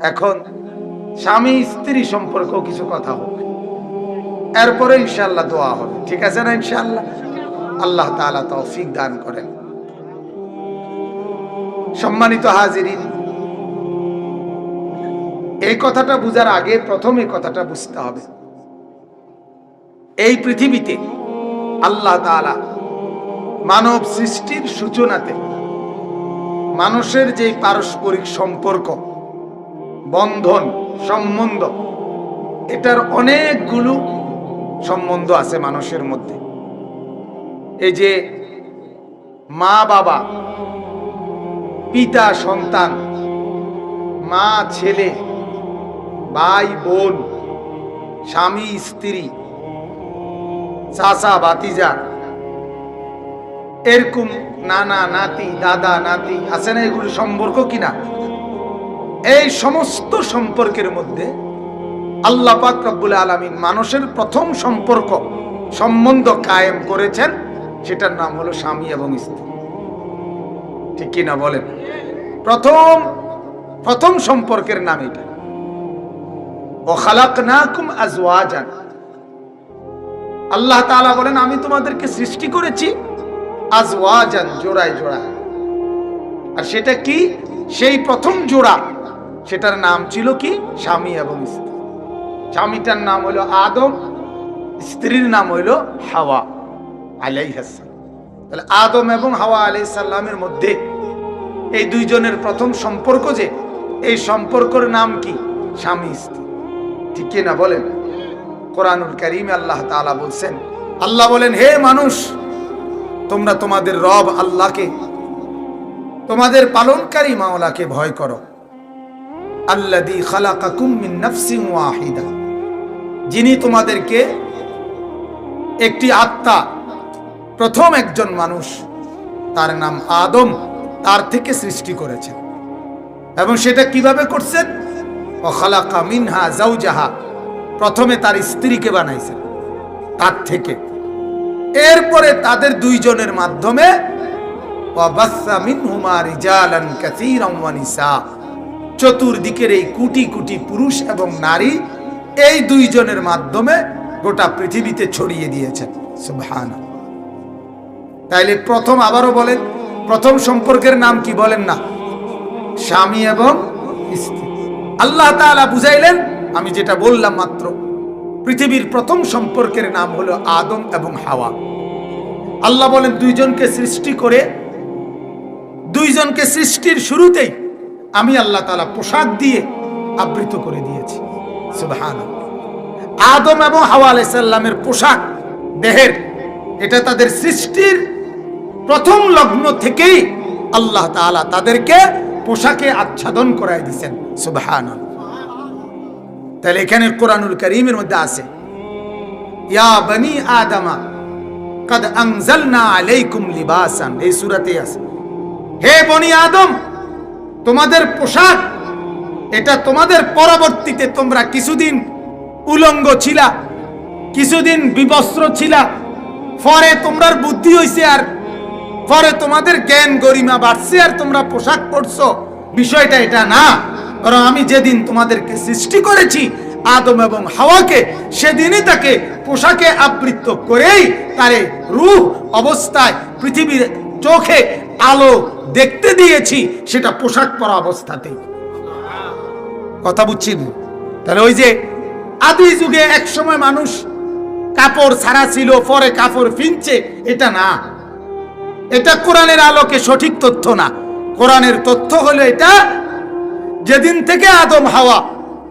এখন স্বামী স্ত্রী সম্পর্ক কিছু কথা হবে, এরপরে ইনশাআল্লাহ দোয়া হবে। ঠিক আছে না? ইনশাআল্লাহ আল্লাহ তাআলা তৌফিক দান করেন। সম্মানিত হাজিরিন, এই কথাটা বুঝার আগে প্রথম এই কথাটা বুঝতে হবে, এই পৃথিবীতে আল্লাহ তাআলা মানব সৃষ্টির সূচনাতে মানুষের যে পারস্পরিক সম্পর্ক, বন্ধন, সম্বন্ধ, এটার অনেকগুলো সম্বন্ধ আছে মানুষের মধ্যে। এই যে মা বাবা, পিতা সন্তান, মা ছেলে, ভাই বোন, স্বামী স্ত্রী, চাচা ভাতিজা, এরকম নানা নাতি, দাদা নাতি আছে না? এগুলো সম্পর্ক কিনা? এই সমস্ত সম্পর্কের মধ্যে আল্লাহ পাক রব্বুল আলামিন মানুষের প্রথম সম্পর্ক, সম্বন্ধ কায়েম করেছেন, সেটার নাম হলো স্বামী এবং স্ত্রী। ঠিক কিনা বলেন? প্রথম সম্পর্কের নাম এটা। ও খালাকনাকুম আজওয়াজান, আল্লাহ তাআলা বলেন আমি তোমাদেরকে সৃষ্টি করেছি আজওয়াজান, জোড়ায় জোড়ায়। আর সেটা কি? সেই প্রথম জোড়া, সেটার নাম ছিল কি? স্বামী এবং স্ত্রী। স্বামীটার নাম হলো আদম, স্ত্রীর নাম হইল হাওয়া আলাইহিস সালাম। তাহলে আদম এবং হাওয়া আলাইহিস সালামের মধ্যে এই দুইজনের প্রথম সম্পর্ক, যে এই সম্পর্কের নাম কি? স্বামী স্ত্রী। ঠিক কি না বলেন? কোরআনুল কারীমে আল্লাহ তাআলা বলছেন, আল্লাহ বলেন, হে মানুষ, তোমরা তোমাদের রব আল্লাহকে, তোমাদের পালনকারী মাওলাকে ভয় করো। আল্লাযী খালাকাকুম মিন নাফসিন ওয়াহিদা, যিনি তোমাদেরকে একটি আত্মা, প্রথম একজন মানুষ, তার নাম আদম, তার থেকে সৃষ্টি করেছেন। এবং সেটা কিভাবে করছেন? ওয়া খালাকা মিনহা যাওজাহা, প্রথমে তার স্ত্রীকে বানাইছেন তার থেকে, এরপরে তাদের দুইজনের মাধ্যমে ওয়া বাসসা মিনহুমা রিজালান কাসীরান ওয়া নিসা, চতুর্দিকের এই কোটি কোটি পুরুষ এবং নারী, এই দুইজনের মাধ্যমে গোটা পৃথিবীতে ছড়িয়ে দিয়েছেন। সুবহানাল্লাহ। তাইলে প্রথম, আবারও বলেন, প্রথম সম্পর্কের নাম কি? বলেন না, স্বামী এবং স্ত্রী। আল্লাহ তাআলা বুঝাইলেন, আমি যেটা বললাম মাত্র, পৃথিবীর প্রথম সম্পর্কের নাম হলো আদম এবং হাওয়া। আল্লাহ বলেন দুইজনকে সৃষ্টি করে, দুইজনকে সৃষ্টির শুরুতেই আমি আল্লাহ তাআলা পোশাক দিয়ে আবৃত করে দিয়েছি। সুবহানাল্লাহ। আদম এবং হাওয়া আলাইহিস সালামের পোশাক দেহের, এটা তাদের সৃষ্টির প্রথম লগ্ন থেকেই আল্লাহ তাআলা তাদেরকে পোশাকে আচ্ছাদন করায় দিয়েছেন। সুবহানাল্লাহ। তাহলে এখানে কোরআনুল কারীমের মধ্যে আছে, ইয়া বনি আদমা কাদ আনজালনা আলাইকুম লিবাসান, এই সূরাতে আছে, হে বনি আদম, তোমাদের পোশাক, এটা তোমাদের পরবর্তীতে তোমরা কিছুদিন উলঙ্গ ছিলা, কিছুদিন বিবস্ত্র ছিলা, পরে তোমরার বুদ্ধি হইছে, আর পরে তোমাদের জ্ঞান গরিমা বাড়ছে, আর তোমরা পোশাক পরছো। বিষয়টা এটা না, কারণ আমি যেদিন তোমাদেরকে সৃষ্টি করেছি আদম এবং হাওয়াকে, সেদিনই তাকে পোশাকে আবৃত করেই তারে রূহ অবস্থায় পৃথিবীর চোখে আলো দেখতে দিয়েছি, সেটা পোশাক পরা অবস্থাতেই। কথা বুঝছেন? তাহলে ওই যে আদি যুগে এক সময় মানুষ কাপড় ছাড়া ছিল, পরে কাপড় ফিনছে, এটা না, এটা কোরআনের আলোকে সঠিক তথ্য না। কোরআনের তথ্য হলো এটা, যেদিন থেকে আদম হাওয়া,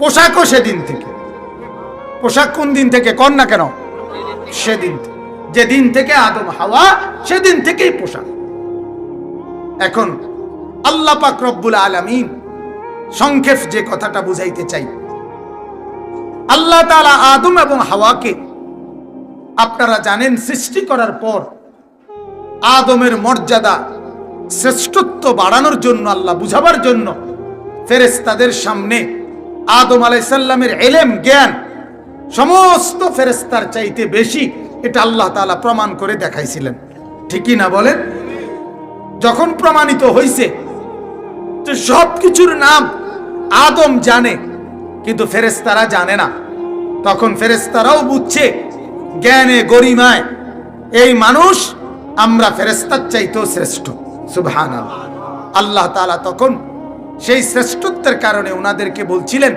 পোশাকও সেদিন থেকে। পোশাক কোন দিন থেকে? কন না কেন? সেদিন থেকে। যেদিন থেকে আদম হাওয়া, সেদিন থেকেই পোশাক। এখন আল্লাহ পাক রব্বুল আলামিন সংক্ষেপ যে কথাটা বুঝাইতে চাই, আল্লাহ তাআলা আদম এবং হাওয়াকে, আপনারা জানেন, সৃষ্টি করার পর আদমের মর্যাদা, শ্রেষ্ঠত্ব বাড়ানোর জন্য, আল্লাহ বুঝাবার জন্য ফেরেশতাদের সামনে আদম আলাইহিস সালামের ইলম, জ্ঞান সমস্ত ফেরেশতার চাইতে বেশি, এটা আল্লাহ তাআলা প্রমাণ করে দেখাইছিলেন। ঠিকই না বলেন? যখন প্রমাণিত হয়েছে যে সবকিছুর নাম আদম জানে, কিন্তু ফেরেশতারা জানে না। তখন ফেরেশতারাও বুঝছে জ্ঞানে গরিমায় এই মানুষ আমরা ফেরেশতার চাইতেও শ্রেষ্ঠ। সুবহানাল্লাহ। আল্লাহ তাআলা তখন সেই শ্রেষ্ঠত্বের কারণে ওনাদেরকে বলছিলেন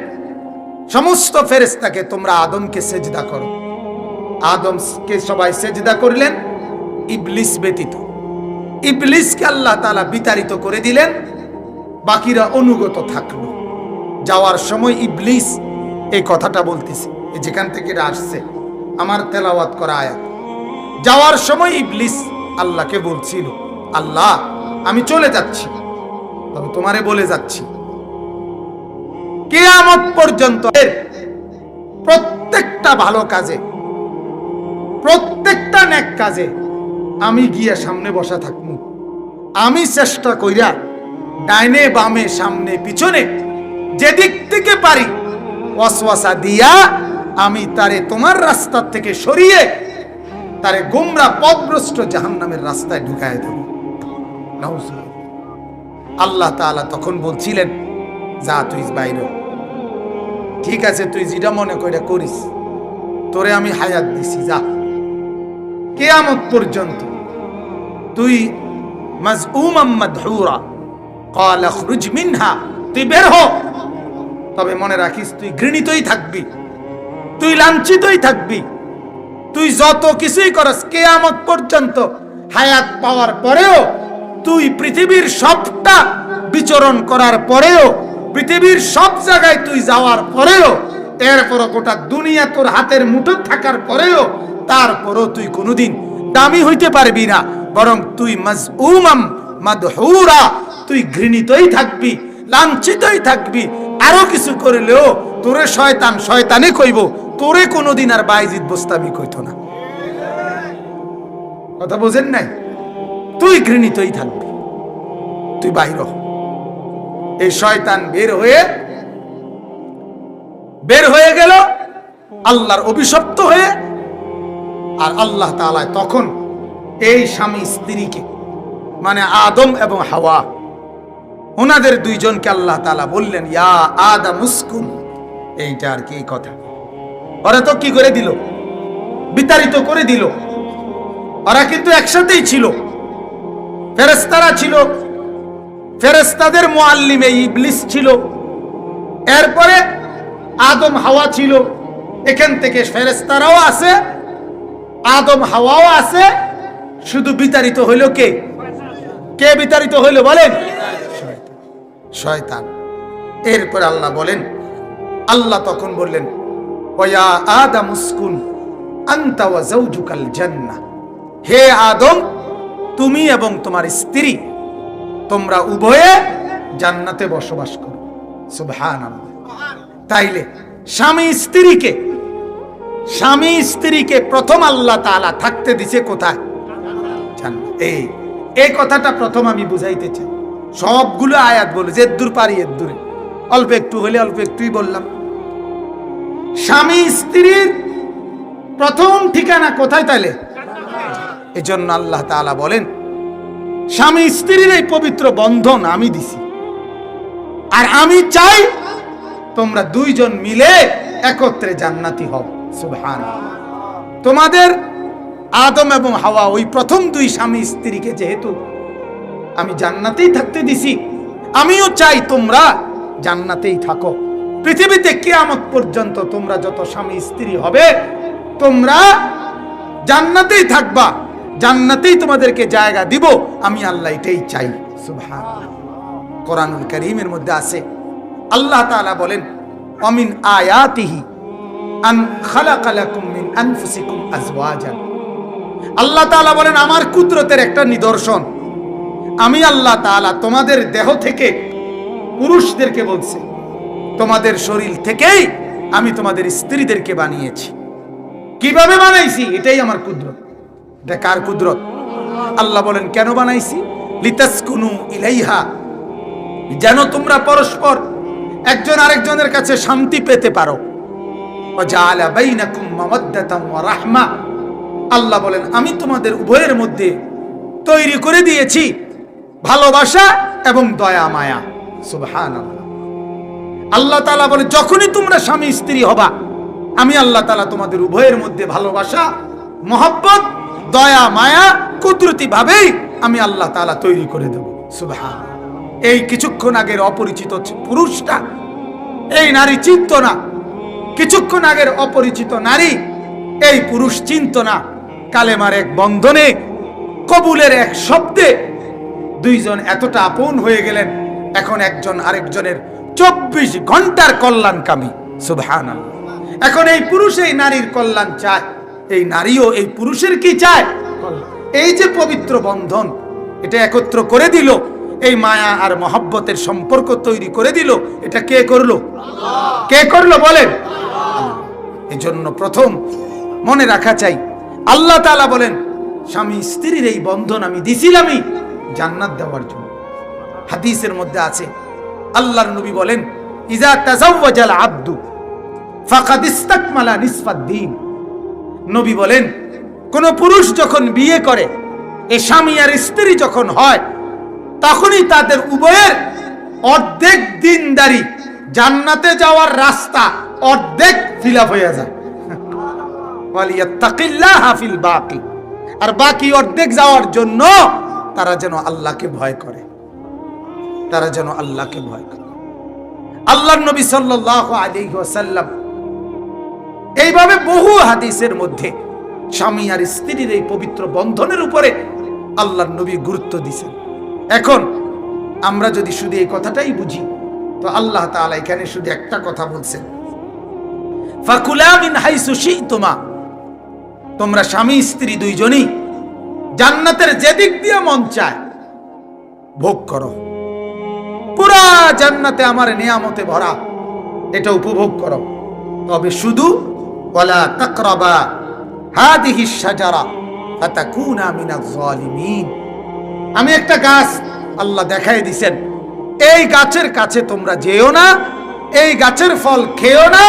সমস্ত ফেরেশতাকে তোমরা আদমকে সেজদা করো। আদমকে সবাই সেজদা করলেন, ইবলিস ব্যতীত। ইবলিসকে আল্লাহ তাআলা বিতাড়িত করে দিলেন, বাকিরা অনুগত থাকলো। যাওয়ার সময় ইবলিস এই কথাটা বলতেছে, যেখান থেকে এটা আসছে আমার তেলাওয়াত করা আয়াত। যাওয়ার সময় ইবলিস আল্লাহকে বলছিল, আল্লাহ আমি চলে যাচ্ছি, তবে তোমারে বলে যাচ্ছি কিয়ামত পর্যন্ত প্রত্যেকটা ভালো কাজে, প্রত্যেকটা নেক কাজে আমি গিয়া সামনে বসা থাকবো। আমি চেষ্টা কইরা ডাইনে বামে সামনে পিছনে যেদিক থেকে পারি ওয়াসওয়াসা দিয়া আমি তারে তোমার রাস্তা থেকে সরিয়ে তারে গোমরা পথভ্রষ্ট জাহান্নামের রাস্তায় ঢুকায় দেব। নাউজুবিল্লাহ। আল্লাহ তাআলা তখন বলছিলেন, যা তুই বাইরে, ঠিক আছে তুই যেটা মনে কইরা করিস, তোরে আমি হায়াত দিছি, যা কিয়ামত পর্যন্ত তুই মাজউমান মাদহুরা ক্বাল আখরুজ মিনহা, তুই বের হ। তবে মনে রাখিস তুই ঘৃণিতই থাকবি, তুই লাঞ্ছিতই থাকবি। তুই যত কিছুই করস কিয়ামত পর্যন্ত হায়াত পাওয়ার পরেও, তুই পৃথিবীর সবটা বিচরণ করার পরেও, পৃথিবীর সব জায়গায় তুই যাওয়ার পরেও, এরপরও গোটা দুনিয়া তোর হাতের মুঠো থাকার পরেও, তারপরও তুই কোনোদিন দামি হইতে পারবি না, বরং তুই মাজউমান মাদহুরা, তুই ঘৃণিতই থাকবি, লাঞ্ছিতই থাকবি। আরো কিছু করলেও তোরে শয়তান শয়তানে কইব, তোরে কোনোদিন আর বাইজিদ বোস্তামি কইতো না। কথা বোঝেন নাই? তুই ঘৃণিতই থাকবি, তুই বাইর হ। এই শয়তান বের হয়ে গেল আল্লাহর অভিশপ্ত হয়ে। আর আল্লাহ তাআলা তখন এই স্বামী স্ত্রীকে, মানে আদম এবং হাওয়া, ওনাদের দুইজনকে আল্লাহ তাআলা বললেন, ইয়া আদম উসকুন। এইটা আর কি কথা, ওরা তো কি করে দিল, বিতাড়িত করে দিল। ওরা কিন্তু একসাথেই ছিল, ফেরেশতারা ছিল, ফেরেশতাদের মুআল্লিমে ইবলিস ছিল, এরপরে আদম হাওয়া ছিল। এখান থেকে ফেরেশতারাও আছে, আদম হাওয়াও আছে। শুধু বিতাড়িত হইল কে? কে বিতাড়িত হইল বলেন? শয়তান। এরপর আল্লাহ বলেন, আল্লাহ তখন বললেন, ওয়া আদম উসকুন আনতা ওয়া যাওজুকাল জান্নাহ। হে আদম, তুমি এবং তোমার স্ত্রী তোমরা উভয়ে জান্নাতে বসবাস করো। সুবহানাল্লাহ। তাইলে স্বামী স্ত্রীকে প্রথম আল্লাহ তাআলা থাকতে দিছে কোথায়? জান্নাত। এই কথাটা প্রথম আমি বুঝাইতে চাই। সবগুলো আয়াত বলে যে দূর পারি এর দূরে, অল্প একটু হলে অল্প একটুই বললাম। স্বামী স্ত্রীর প্রথম ঠিকানা কোথায় তাইলে? এজন্য আল্লাহ তাআলা বলেন, স্বামী স্ত্রীর এই পবিত্র বন্ধন আমি দিছি, আর আমি চাই তোমরা দুইজন মিলে একত্রে জান্নাতি হও। সুবহানাল্লাহ। তোমাদের আদম এবং হাওয়া ওই প্রথম দুই স্বামী স্ত্রীকে যেহেতু আমি জান্নাতেই থাকতে দিছি, আমিও চাই তোমরা জান্নাতেই থাকো। পৃথিবীতে কিয়ামত পর্যন্ত তোমরা যত স্বামী স্ত্রী হবে তোমরা জান্নাতেই থাকবা, জান্নাতেই তোমাদেরকে জায়গা দিব। আমি আল্লাহ এটাই চাই। সুবহানাল্লাহ। কোরআনুল কারীমের মধ্যে আছে, আল্লাহ তাআলা বলেন, ওয়ামিন আয়াতিহি আন খালাকা লাকুম মিন আনফুসিকুম আজওয়াজান। আল্লাহ তাআলা বলেন, আমার কুদরতের একটা নিদর্শন, আমি আল্লাহ তাআলা তোমাদের দেহ থেকে, পুরুষদেরকে বলছে, তোমাদের শরীর থেকেই আমি তোমাদের স্ত্রীদেরকে বানিয়েছি। কিভাবে বানাইছি? এটাই আমার কুদরত। এটা কার কুদরত? আল্লাহ বলেন, কেন বানাইছি? লিতাসকুনু ইলাইহা, যেন তোমরা পরস্পর একজন আরেকজনের কাছে শান্তি পেতে পারো। ওয়া জাআলা বাইনাকুম মাওয়াদ্দাতান ওয়া রাহমা। আল্লাহ বলেন, আমি তোমাদের উভয়ের মধ্যে তৈরি করে দিয়েছি ভালোবাসা এবং দয়া মায়া। সুবহানাল্লাহ। আল্লাহ তাআলা বলে যখনই তোমরা স্বামী স্ত্রী হবা, আমি আল্লাহ তাআলা তোমাদের উভয়ের মধ্যে ভালোবাসা, মহব্বত, দয়া, মায়া কুদরতি ভাবেই আমি আল্লাহ তাআলা তৈরি করে দেব। সুবহানাল্লাহ। এই কিছুক্ষণ আগের অপরিচিত পুরুষটা এই নারী চিনত না, কিছুক্ষণ আগের অপরিচিত নারী এই পুরুষ চিনত না। কালেমার এক বন্ধনে, কবুলের এক শব্দে দুইজন এতটা আপন হয়ে গেলেন, এখন একজন আরেকজনের 24 ঘন্টার কল্যাণকামী। সুবহানাল্লাহ। এখন এই পুরুষ এই নারীর কল্যাণ চায়, এই নারীও এই পুরুষের কি চায়? এই যে পবিত্র বন্ধন, এটা একত্র করে দিল, এই মায়া আর মহব্বতের সম্পর্ক তৈরি করে দিল, এটা কে করলো? কে করলো বলেন? এই জন্য প্রথম মনে রাখা চাই, আল্লাহ তাআলা বলেন স্বামী স্ত্রীর এই বন্ধন আমি দিছিলামই জান্নাত দেওয়ার জন্য। হাদিসের মধ্যে আছে, আল্লাহর নবী বলেন ইজা তাজাওয়াজাল আবদু ফাকাদ ইসতাকমালা নিসফাদ দ্বীন। নবী বলেন কোন পুরুষ যখন বিয়ে করে, এই স্বামী আর স্ত্রী যখন হয়, তখনই তাদের উভয়ের অর্ধেক দিনদারি, জান্নাতে যাওয়ার রাস্তা অর্ধেক ফিল আপ হয়ে যায়। ওয়ালিয়াত্তাকিল্লাহা ফিল বাকি, আর বাকি অর্ধেক যাওয়ার জন্য তারা যেন আল্লাহকে ভয় করে, তারা যেন আল্লাহকে ভয় করে। আল্লাহর নবী সাল্লাল্লাহু আলাইহি ওয়াসাল্লাম এইভাবে বহু হাদিসের মধ্যে স্বামী আর স্ত্রীর এই পবিত্র বন্ধনের উপরে আল্লাহর নবী গুরুত্ব দিয়েছেন। এখন আমরা যদি শুধু এই কথাটাই বুঝি, তো আল্লাহ তাআলা এখানে শুধু একটা কথা বলছেন, ফাকুলা মিন হাইসু শি'তুমা, তোমরা স্বামী স্ত্রী দুইজনই জান্নাতের যেদিক দিয়ে মন চায় ভোগ করো। পুরা জান্নাতে আমার নিয়ামতে ভরা, এটা উপভোগ করো। তবে শুধু ওয়ালা তাকরাবা হাদিহি শাজারা ফাতাকুনা মিনাজ জালিমিন। আমি একটা গাছ আল্লাহ দেখাই দিবেন, এই গাছের কাছে তোমরা যেও না, এই গাছের ফল খেও না,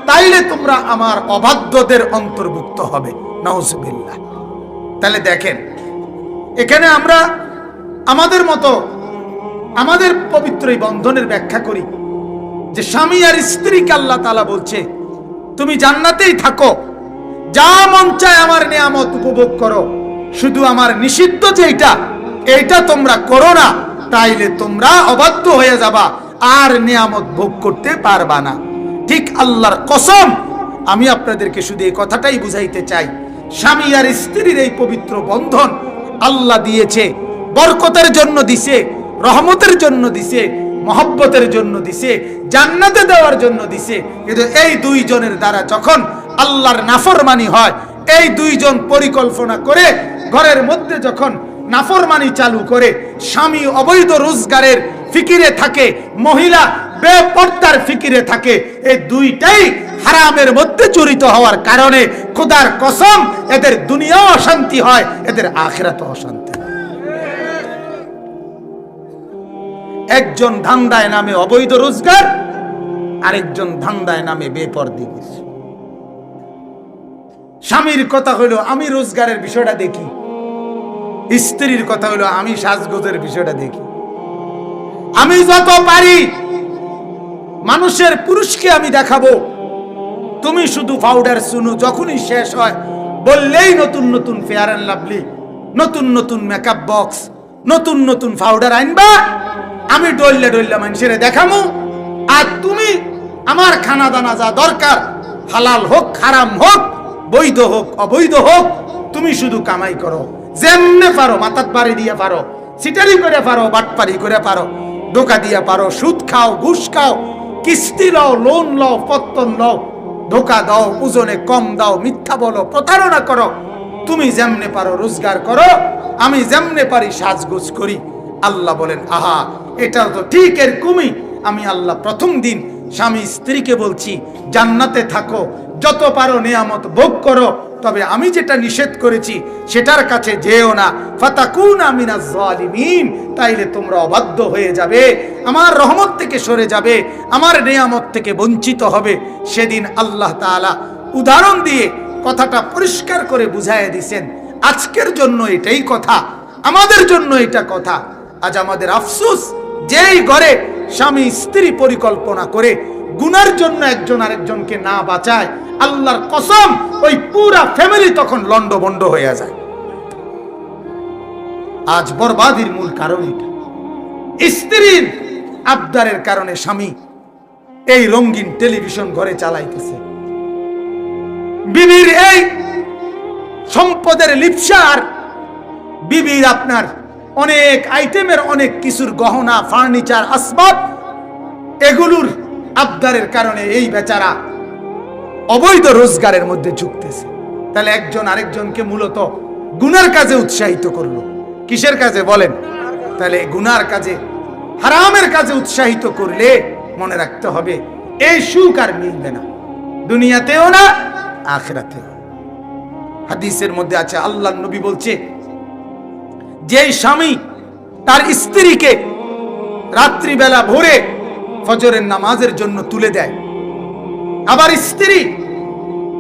তাইলে তোমরা আমার অবাধ্যদের অন্তর্ভুক্ত হবে। নাউজুবিল্লাহ। তাহলে দেখেন, এখানে আমরা আমাদের মতো আমাদের পবিত্র এই বন্ধনের ব্যাখ্যা করি যে স্বামী আর স্ত্রীকে আল্লাহ তাআলা বলছে তুমি জান্নাতেই থাকো, যা মন চায় আমার নিয়ামত উপভোগ করো, শুধু আমার নিষিদ্ধ যেটা এইটা তোমরা করো না, তাইলে তোমরা অবাধ্য হয়ে যাবা, আর নিয়ামত ভোগ করতে পারবা না। ঠিক আল্লাহর কসম, আমি আপনাদেরকে শুধু এই কথাটাই বুঝাইতে চাই, স্বামী আর স্ত্রীর এই পবিত্র বন্ধন আল্লাহ দিয়েছে বরকতের জন্য দিছে, রহমতের জন্য দিছে, মহব্বতের জন্য দিছে, জান্নাতে দেওয়ার জন্য দিছে। কিন্তু এই দুইজনের দ্বারা যখন আল্লাহর নাফরমানি হয়, এই দুইজন পরিকল্পনা করে ঘরের মধ্যে যখন নাফরমানি চালু করে, স্বামী অবৈধ রোজগারের ফিকিরে থাকে, মহিলা বেপর্দার ফিকিরে থাকে, এই দুইটাই হারামের মধ্যে জড়িত হওয়ার কারণে খোদার কসম এদের দুনিয়াও অশান্তি হয়, এদের আখিরাতও অশান্তি হয়। একজন ধান্দায় নামে অবৈধ রোজগার, আরেকজন ধান্দায় নামে বেপরদিগি। স্বামীর কথা হলো আমি রোজগারের বিষয়টা দেখি, স্ত্রীর কথা হলো আমি সাজগোজের বিষয়টা দেখি। আমি যত পারি মানুষের পুরুষকে আমি দেখাবো, তুমি শুধু পাউডার শুনো, যখনই শেষ হয় বললেই নতুন নতুন ফেয়ার অ্যান্ড লাভলি, নতুন নতুন মেকআপ বক্স, নতুন নতুন পাউডার আনবা, আমি ডললে ডললে মানুষের দেখামু, আর তুমি আমার খানা দানা যা দরকার, হালাল হোক হারাম হোক, বৈধ হোক অবৈধ হোক, তুমি শুধু কামাই করো, যেমনে পারো মাথাত বাড়ি দিয়ে পারো, সিটারি করে পারো, বাটপারি করে পারো, ধোকা দিয়ে পারো, সুদ খাও, ঘুষ খাও, কিস্তি লও, লোন লও, পত্তন লও, ধোকা দাও, ওজনে কম দাও, মিথ্যা বলো, প্রতারণা করো, তুমি যেমনে পারো রোজগার করো, আমি যেমনে পারি সাজগোজ করি। আল্লাহ বলেন আহা, এটাও তো ঠিক এরকমই। আমি আল্লাহ প্রথম দিন স্বামী স্ত্রীকে বলছি জান্নাতে থাকো, যত পারো নিয়ামত ভোগ করো, তবে আমি যেটা নিষেধ করেছি সেটার কাছে যেও না, ফাতাকুনা মিনাজ জালিমিন, তাইলে তোমরা অবাধ্য হয়ে যাবে, আমার রহমত থেকে সরে যাবে, আমার নিয়ামত থেকে বঞ্চিত হবে। সেদিন আল্লাহ তাআলা উদাহরণ দিয়ে কথাটা পরিষ্কার করে বুঝাইয়া দিয়েছেন। আজকের জন্য এটাই কথা, আমাদের জন্য এটা কথা। আজ আমাদের আফসোস, যেই ঘরে স্বামী স্ত্রী পরিকল্পনা করে গুনার জন্য একজন আরেকজনকে না বাঁচায়, আল্লাহর কসম ওই পুরা ফ্যামিলি তখন লন্ডভন্ড হয়ে যায়। আজ বরবাদির মূল কারণ এটা। স্ত্রীর আবদারের কারণে স্বামী এই রঙিন টেলিভিশন ঘরে চালাইতেছে, বিবির এই সম্পদের লিপসার, বিবির আপনার অনেক আইটেমের অনেক কিছুর গহনা, ফার্নিচার, আসবাব, এগুলোর আবদারের কারণে এই বেচারা অবৈধ রোজগারের মধ্যে ঝুঁকতেছে। তাহলে একজন আরেকজনকে মূলত গুনার কাজে উৎসাহিত করলো। কিসের কাজে বলেন? তাহলে গুনার কাজে, হারামের কাজে উৎসাহিত করলে মনে রাখতে হবে এই সুখ আর মিলবে না, দুনিয়াতেও না আখিরাতেও। হাদিসের মধ্যে আছে, আল্লাহর নবী বলছে, যে স্বামী তার স্ত্রীকে রাত্রিবেলা ভোরে ফজরের নামাজের জন্য তুলে দেয়, আবার স্ত্রী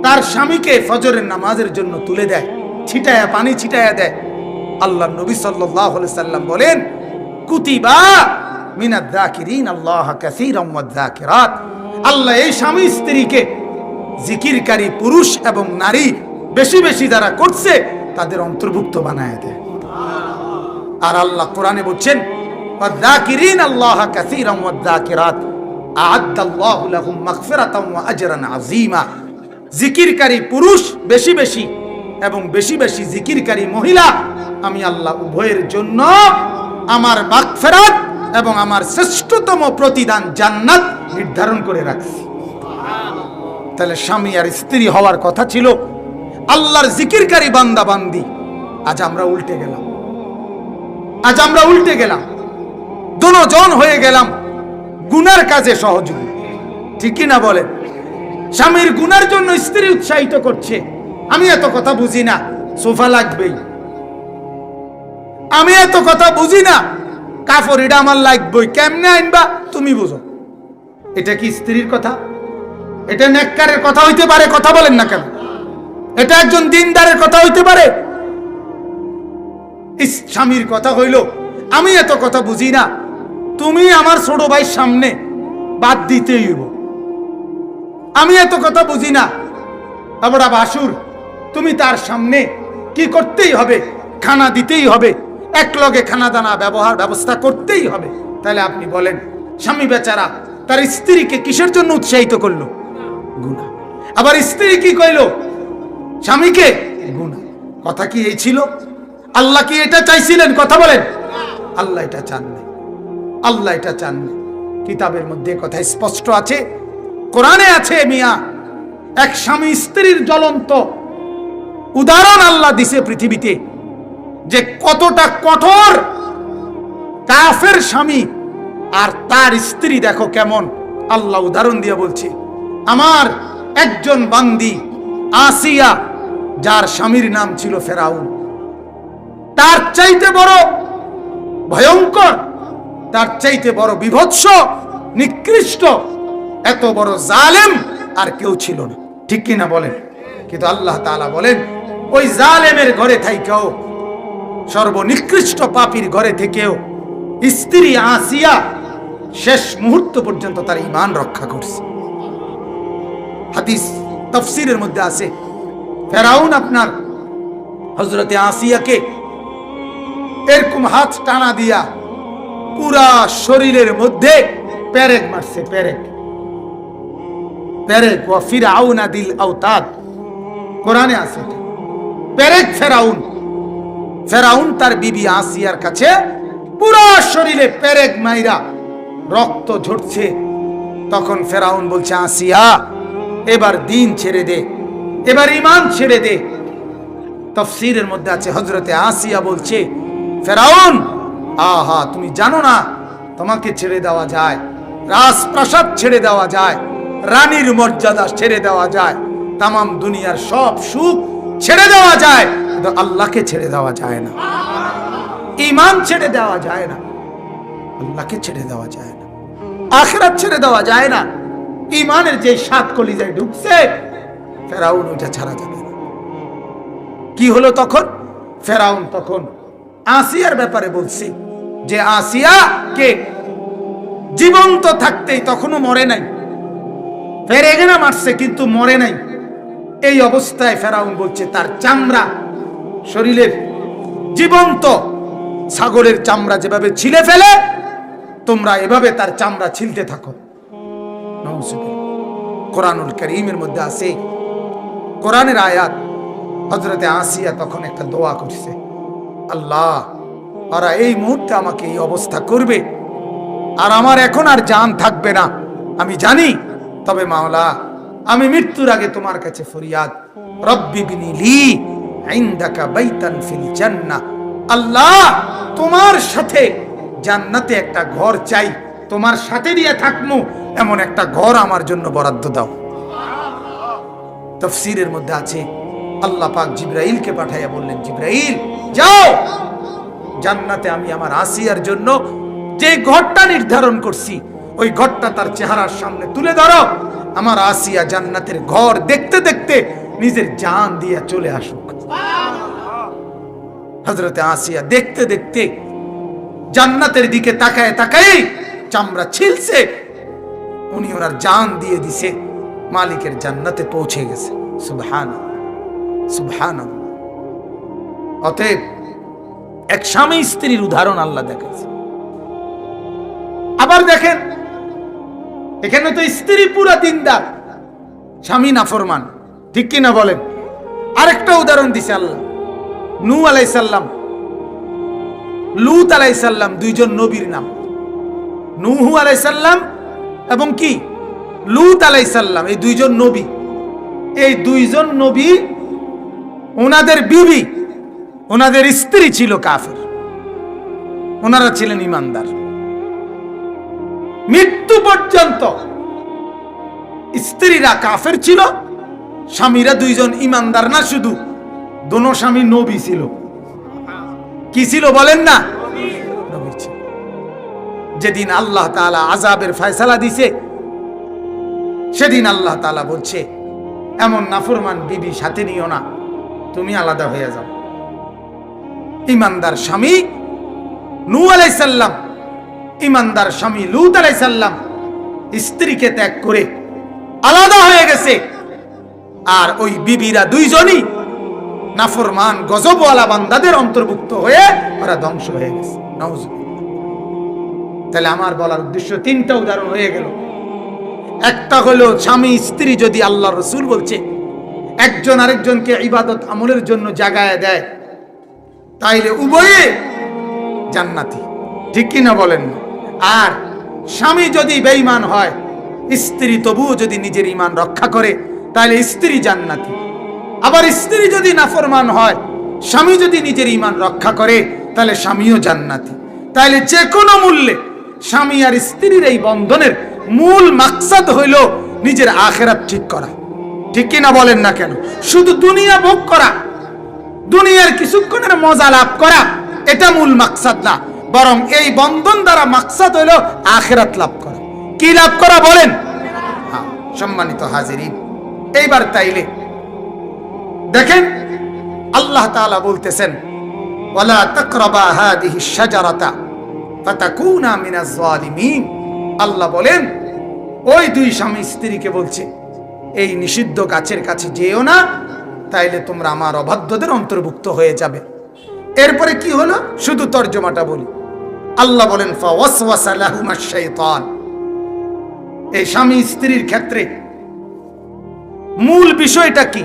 তার স্বামীকে ফজরের নামাজের জন্য তুলে দেয়, ছিটায়া পানি ছিটায়া দেয়, আল্লাহর নবী সাল্লাল্লাহু আলাইহি সাল্লাম বলেন, কুতিবা মিনাদ যাকিরিন আল্লাহ কাসীরাম ওয়াজ যাকিরাত, আল্লাহ এই স্বামী স্ত্রীকে জিকিরকারী পুরুষ এবং নারী বেশি বেশি যারা করছে তাদের অন্তর্ভুক্ত বানায় দেয়। আর আল্লাহ কোরআনে বলছেন, ওয়াজ যাকিরিন আল্লাহ কাসীরাম ওয়াজ যাকিরাত আ'আদ্দাল্লাহু লাহুম মাগফিরাতাম ওয়া আজরান আযীমা, জিকিরকারী পুরুষ বেশি বেশি এবং বেশি বেশি জিকিরকারী মহিলা আমি আল্লাহ উভয়ের জন্য আমার মাগফিরাত এবং আমার শ্রেষ্ঠতম প্রতিদান জান্নাত নির্ধারণ করে রাখছি। তাহলে স্বামী আর স্ত্রী হওয়ার কথা ছিল আল্লাহর জিকিরকারী বান্দা বান্দি। আজ আমরা উল্টে গেলাম, আজ আমরা উল্টে গেলাম, দুজন হয়ে গেলাম গুনার কাজে সহযোগী। ঠিকই না বলেন? স্বামীর গুনার জন্য স্ত্রী উৎসাহিত করছে, আমি এত কথা বুঝি না, সোফা লাগবেই, আমি এত কথা বুঝি না, কাপড় এটা আমার লাগবেই, কেমনে আনবা তুমি বুঝো। এটা কি স্ত্রীর কথা? এটা নেককারের কথা হইতে পারে? কথা বলেন না কেন? এটা একজন দিনদারের কথা হইতে পারে? স্বামীর কথা হইল, আমি এত কথা বুঝি না, তুমি আমার ছোট ভাইয়ের সামনে বাদ দিতেই হইব। আমি এত কথা বুঝি না, আমরা বাসুর, তুমি তার সামনে কি করতেই হবে, খানা দিতেই হবে, এক লগে খানা দানা ব্যবস্থা করতেই হবে। তাহলে আপনি বলেন, স্বামী বেচারা তার স্ত্রীকে কিসের জন্য উৎসাহিত করলো? গুনাহ। আবার স্ত্রী কি কইল? স্বামীকে গুনাহ। কথা কি এই ছিল? আল্লাহ কি এটা চাইছিলেন? কথা বলেন। আল্লাহ এটা চাননি, আল্লাহ এটা চাননি। কিতাবের মধ্যে কথা স্পষ্ট আছে, কোরআনে আছে, মিয়া এক স্বামী স্ত্রীর জ্বলন্ত উদাহরণ আল্লাহ দিছে পৃথিবীতে, যে কতটা কঠোর কাফের স্বামী আর তার স্ত্রী দেখো কেমন। আল্লাহ উদাহরণ দিয়ে বলছে, আমার একজন বান্দি আসিয়া, যার স্বামীর নাম ছিল ফেরাউন, তার চাইতে বড় ভয়ঙ্কর, তার চাইতে বড় বিভৎস, নিকৃষ্ট, এত বড় জালেম আর কেউ ছিল না। ঠিক কিনা বলেন? কিন্তু আল্লাহ তাআলা বলেন, ওই জালেমের ঘরে থেকেও, সর্বনিকৃষ্ট পাপীর ঘরে থেকেও স্ত্রী আসিয়া শেষ মুহূর্ত পর্যন্ত তার ঈমান রক্ষা করছে। হাদিস তাফসীরের মধ্যে আছে, ফেরাউন আপনার হযরতে আসিয়াকে এরকম হাত টানা দিয়া পুরা শরীরের মধ্যে পেরেক মারছে, পেরেক, পেরেক। ওয়া ফিরআউনা দিল আওতাদ, কোরআনে আছে পেরেক। ফেরাউন তার বিবি আসিয়ার কাছে পুরা শরীরে পেরেক মাইরা রক্ত ঝরছে। তখন ফেরাউন বলছে, আসিয়া এবার দিন ছেড়ে দে, এবার ঈমান ছেড়ে দে। তাফসীরের মধ্যে আছে, হযরতে আসিয়া বলছে, ফেরাউন, আহা তুমি জানো না তোমাকে ছেড়ে দেওয়া যায়, রাজপ্রাসাদ ছেড়ে দেওয়া যায়, রানীর মর্যাদা ছেড়ে দেওয়া যায়, তামাম দুনিয়ার সব সুখ ছেড়ে দেওয়া যায়, কিন্তু আল্লাহকে ছেড়ে দেওয়া যায় না, ঈমান ছেড়ে দেওয়া যায় না, আল্লাহকে ছেড়ে দেওয়া যায় না, আখিরাত ছেড়ে দেওয়া যায় না। ঈমানের যে সাত কলিজায় ঢুকছে, ফেরাউন ওটা ছাড়া যাবে না। কি হলো তখন? ফেরাউন তখন আসিয়ার ব্যাপারে বলছে যে আসিয়া কে, জীবন্ত থাকতেই, তখনও মরে নাই, ফেরেগেনা মারছে কিন্তু মরে নাই। এই অবস্থায় ফেরাউন বলছে তার চামড়া, শরীরের জীবন্ত ছাগলের চামড়া যেভাবে ছিলে ফেলে, তোমরা এভাবে তার চামড়া ছিলতে থাকো। কোরআনুল কারীমের মধ্যে আছে, কোরআনের আয়াত। হযরতে আসিয়া তখন একটা দোয়া করছে, আল্লাহ, ওরা এই মুহূর্তে আমাকে এই অবস্থা করবে, আর আমার এখন আর জান থাকবে না আমি জানি, তবে মাওলা আমি মৃত্যুর আগে তোমার কাছে ফরিয়াদ, রব্বি বিনি লি ইনদাকা বাইতান ফিল জান্নাহ, আল্লাহ তোমার সাথে জান্নাতে একটা ঘর চাই, তোমার সাথে দিয়ে থাকমু এমন একটা ঘর আমার জন্য বরাদ্দ দাও। তাফসীরের মধ্যে আছে আল্লাহ পাক জিবরাইলকে পাঠাইয়া বললেন, জিবরাইল যাও, জান্নাতে আমি আমার আসিয়ার জন্য যে ঘরটা নির্ধারণ করছি ওই ঘরটা তার চেহারার সামনে তুলে ধরো, আমার আসিয়া জান্নাতের ঘর দেখতে দেখতে নিজের জান দিয়ে চলে আসুক। হযরতে আসিয়া দেখতে দেখতে জান্নাতের দিকে তাকায় তাকায় চামড়া ছিলছে, উনি ওনার জান দিয়ে দিছে, মালিকের জান্নাতে পৌঁছে গেছে। সুবহানাল্লাহ, সুবহানাল্লাহ। অতএব এক স্বামী স্ত্রীর উদাহরণ আল্লাহ দেখাইছে। আবার দেখেন, এখানে তো স্ত্রী পুরা দিনদার, স্বামী নাফরমান, ঠিক কি না বলেন? আরেকটা উদাহরণ দিছে আল্লাহ, নূহ আলাইহিস সালাম, লূত আলাইহিস সালাম, দুইজন নবীর নাম, নূহ আলাইহিস সালাম এবং কি লূত আলাইহিস সালাম, এই দুইজন নবী। এই দুইজন নবী, ওনাদের বিবি, ওনাদের স্ত্রী ছিল কাফের, ওনারা ছিলেন ইমানদার। মৃত্যু পর্যন্ত স্ত্রীরা কাফের ছিল, স্বামীরা দুইজন ইমানদার না, শুধু দোনো স্বামী নবী ছিল। কি ছিল বলেন না? নবী ছিল। যেদিন আল্লাহ তাআলা আযাবের ফয়সালা দিছে, সেদিন আল্লাহ তাআলা বলছে এমন নাফরমান বিবি সাথে নিও না, তুমি আলাদা হয়ে যাও। ইমানদার স্বামী নূহ আলাইহিস সালাম, ইমানদার স্বামী লূত আলাইহিস সালাম স্ত্রীকে ত্যাগ করে আলাদা হয়ে গেছে, আর ওই বিবিরা দুইজনই নাফরমান গজবওয়ালা বান্দাদের অন্তর্ভুক্ত হয়ে ওরা ধ্বংস হয়ে গেছে। নাউজুবিল্লাহ। তাহলে আমার বলার উদ্দেশ্য, তিনটা উদাহরণ হয়ে গেল। একটা হলো স্বামী স্ত্রী যদি আল্লাহ রাসূল বলছে একজন আরেকজনকে ইবাদত আমলের জন্য জাগায় দেয়, তাইলে উভয়ে জান্নাতি, ঠিক কি না বলেন? আর স্বামী যদি বেঈমান হয়, স্ত্রী তবুও যদি নিজের ঈমান রক্ষা করে, তাহলে স্ত্রী জান্নাতি। আবার স্ত্রী যদি নাফরমান হয়, স্বামী যদি নিজের ঈমান রক্ষা করে, তাহলে স্বামীও জান্নাতি। তাহলে যে কোনো মূল্যে স্বামী আর স্ত্রীর এই বন্ধনের মূল মাকসাদ হইল নিজের আখিরাত ঠিক করা, ঠিক কি না বলেন না কেন? শুধু দুনিয়া ভোগ করা, দুনিয়ার কিছুক্ষণের মজা লাভ করা, এটা মূল মাকসাদ না, বরং এই বন্ধন দ্বারা মাকসাদ হইল আখিরাত লাভ করা। কি লাভ করা বলেন? হ্যাঁ, সম্মানিত হাজিরিন, এইবার তাইলে দেখেন আল্লাহ তাআলা বলতেছেন, ওয়ালা তাকরাবা হাদিহি শাজারাতা ফাতাকুনা মিনাজ জালিমিন। আল্লাহ বলেন ওই দুই স্বামী স্ত্রীকে বলছে এই নিষিদ্ধ গাছের কাছে যেও না, তাইলে তোমরা আমার অবাধ্যদের অন্তর্ভুক্ত হয়ে যাবে। এরপরে কি হলো শুধু তর্জমাটা বলি। আল্লাহ বলেন ফাওয়াসওয়াসা লাহুমাশ শাইতান। এই স্বামী স্ত্রীর ক্ষেত্রে মূল বিষয়টা কি?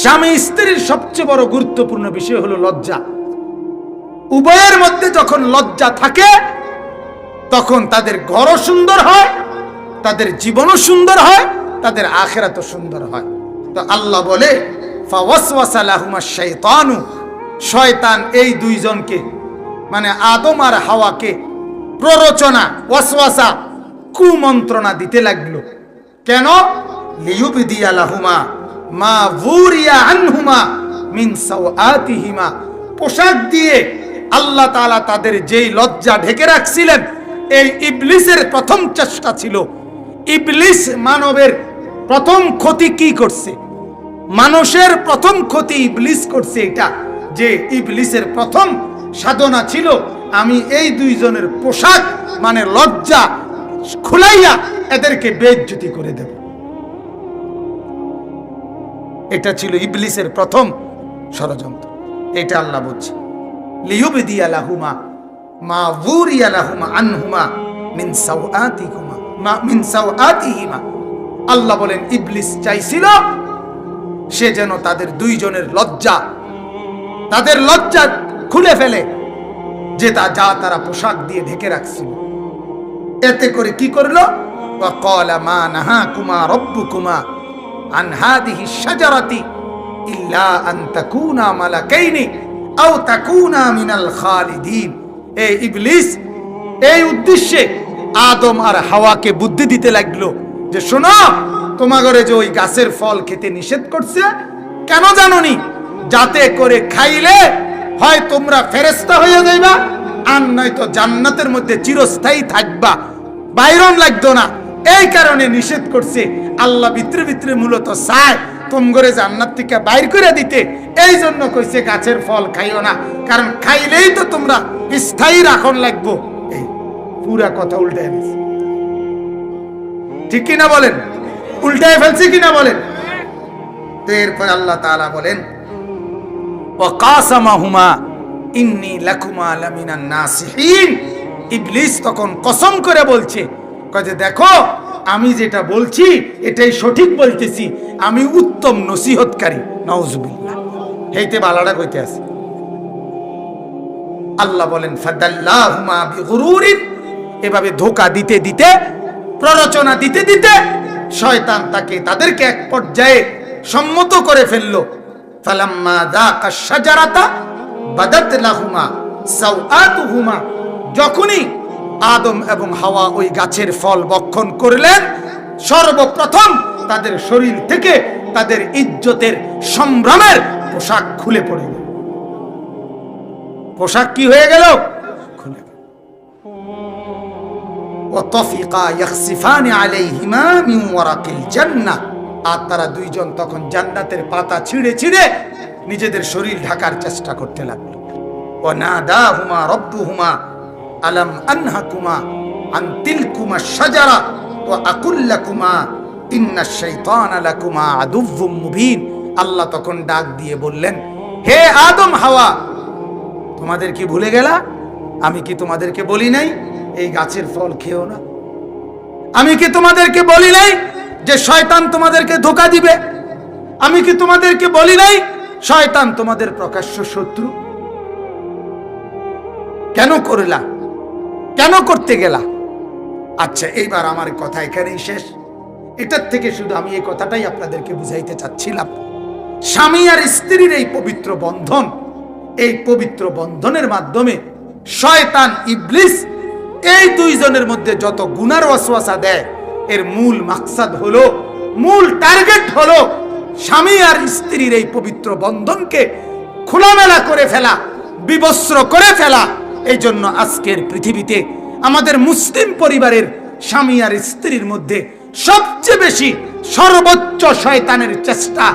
স্বামী স্ত্রীর সবচেয়ে বড় গুরুত্বপূর্ণ বিষয় হলো লজ্জা। উভয়ের মধ্যে যখন লজ্জা থাকে, তখন তাদের ঘরও সুন্দর হয়, তাদের জীবনও সুন্দর হয়, তাদের আখিরাতও সুন্দর হয়। তো আল্লাহ বলে ফাওয়াসওয়াসা লাহুমাশ শাইতানু, শয়তান এই দুইজনকে মানে আদম আর হাওয়াকে প্ররোচনা, ওয়াসওয়াসা, কুমন্ত্রণা দিতে লাগলো। কেন? লিয়ুবদিয়া লাহুমা মা বুরিয়া আনহুমা মিন সাওআতিহিমা। পোশাক দিয়ে আল্লাহ তাআলা তাদের যেই লজ্জা ঢেকে রাখছিলেন, এই ইবলিসের প্রথম চেষ্টা ছিল। ইবলিস মানবের প্রথম ক্ষতি কি করছে? মানুষের প্রথম ক্ষতি ইবলিস করছে এটা, যে ইবলিসের প্রথম সাধনা ছিল আমি এই দুইজনের পোশাক মানে লজ্জা খুলাইয়া এদেরকে বেইজ্জতি করে দেব। এটা ছিল ইবলিসের প্রথম ষড়যন্ত্র। এটা আল্লাহ বলছে লিয়ুবদিয়া লাহুমা মা বুরিয়া লাহুমা আনহুমা মিন সাওআতিকুমা মিন সাওআতিহিমা। আল্লাহ বলেন ইবলিস চাইছিল সে যেন তাদের দুইজনের লজ্জা, তাদের লজ্জা খুলে ফেলে, যে তারা পোশাক দিয়ে ঢেকে রাখছিল। এতে করে কি করলো? ওয়াকালা মা নাহাকুমা রাব্বুকুমা আন হাদিহি শাজারাতি ইল্লা আন তাকুনা মালাকাইনি আও তাকুনা মিনাল খালিদিন। এই ইবলিস এই উদ্দেশ্যে আদম আর হাওয়াকে বুদ্ধি দিতে লাগলো যে শোনো, তোমাগরে যে ওই গাছের ফল খেতে নিষেধ করছে কেন জানোনি? যাতে করে খাইলে হয় তোমরা ফেরেশতা হয়ে যাইবা, আর নয়তো জান্নাতের মধ্যে চিরস্থায়ী থাকবা, বাইরন লাগতো না। এই কারণে নিষেধ করছে। আল্লাহ ভিতরে ভিতরে মূলত চায় তোমগরে জান্নাত থেকে বাইর করে দিতে, এই জন্য কইছে গাছের ফল খাইও না, কারণ খাইলেই তো তোমরা স্থায়ী রাখন লাগবো। এই পুরা কথা উল্টায় ফেলছে, ঠিক কিনা বলেন? উল্টায় ফেলছে কিনা বলেন? তো এরপর আল্লাহ তাআলা বলেন ওয়াকাসামাহুমা ইন্নী লাকুমা লামিনান নাসিহিন। ইবলিস তখন কসম করে বলছে, কয় যে দেখো আমি যেটা বলছি এটাই সঠিক বলতেছি, আমি উত্তম নসিহতকারী। নাউজুবিল্লাহ, হেইতে বালাটা কইতে আছে। আল্লাহ বলেন ফাদাল্লাহুমা বিগুরুরিন। এভাবে ধোঁকা দিতে দিতে, প্ররোচনা দিতে দিতে শয়তান তাদেরকে এক পর্যায়ে সম্মত করে ফেললো। ফালাম্মা যাকা শাজারাতা বাদাত লাহুমা সাওআতুহুমা। যখনই আদম এবং হাওয়া ওই গাছের ফল ভক্ষণ করলেন, সর্বপ্রথম তাদের শরীর থেকে তাদের ইজ্জতের সম্ভ্রমের পোশাক খুলে পড়ে গেল। পোশাক কি হয়ে গেল? খুলে গেল। ওয়াতাফিকা ইয়াখসিফানি আলাইহিমা মিন ওয়ারাকিল জান্নাহ। আর তারা দুইজন তখন জান্নাতের পাতা ছিঁড়ে ছিঁড়ে নিজেদের শরীর ঢাকার চেষ্টা করতে লাগলো। ওয়ানাদাহুমা রাব্বুহুমা আলাম আনহাকুমা আন তিলকুমা শাজারা ওয়া আকুল লাকুমা ইন্নাশ শাইতানা লাকুমা আদুউম মুবিন। আল্লাহ তখন ডাক দিয়ে বললেন, হে আদম হাওয়া, তোমাদের কি ভুলে গেলা? আমি কি তোমাদেরকে বলি নাই এই গাছের ফল খেও না? আমি কি তোমাদেরকে বলি নাই যে শয়তান তোমাদেরকে ধোঁকা দিবে? আমি কি তোমাদেরকে বলি নাই শয়তান তোমাদের প্রকাশ্য শত্রু? কেন করলা? কেন করতে গেলা? আচ্ছা, এইবার আমার কথা এখানেই শেষ। এটার থেকে শুধু আমি এই কথাটাই আপনাদেরকে বুঝাইতে চাচ্ছিলাম, স্বামী আর স্ত্রীর এই পবিত্র বন্ধন, এই পবিত্র বন্ধনের মাধ্যমে শয়তান ইবলিস এই দুইজনের মধ্যে যত গুনার ওয়াসওয়াসা দেয়, এর মূল মাকসাদ হলো, মূল টার্গেট হলো স্বামী আর স্ত্রীর এই পবিত্র বন্ধনকে খোলামেলা করে ফেলা, বিবস্ত্র করে ফেলা। এই জন্য আজকের পৃথিবীতে আমাদের মুসলিম পরিবারের স্বামী আর স্ত্রীর মধ্যে সবচেয়ে বেশি সর্বোচ্চ শয়তানের চেষ্টা,